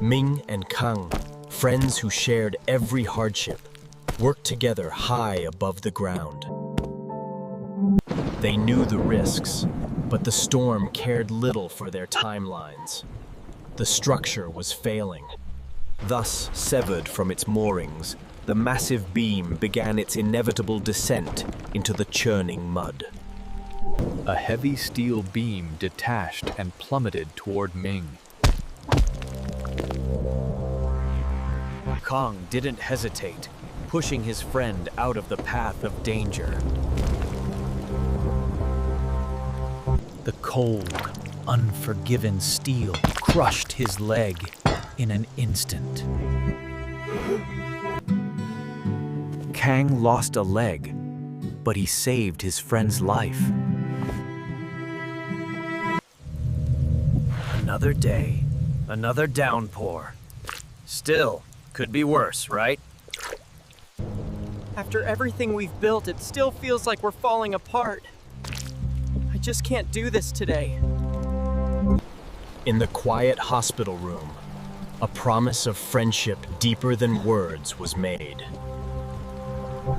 Ming and Kang, friends who shared every hardship, worked together high above the ground. They knew the risks, but the storm cared little for their timelines. The structure was failing. Thus, severed from its moorings, the massive beam began its inevitable descent into the churning mud. A heavy steel beam detached and plummeted toward Ming. Kang didn't hesitate, pushing his friend out of the path of danger. The cold, unforgiving steel crushed his leg in an instant. Kang lost a leg, but he saved his friend's life. Another day, another downpour. Still, could be worse, right? After everything we've built, it still feels like we're falling apart. I just can't do this today. In the quiet hospital room, a promise of friendship deeper than words was made.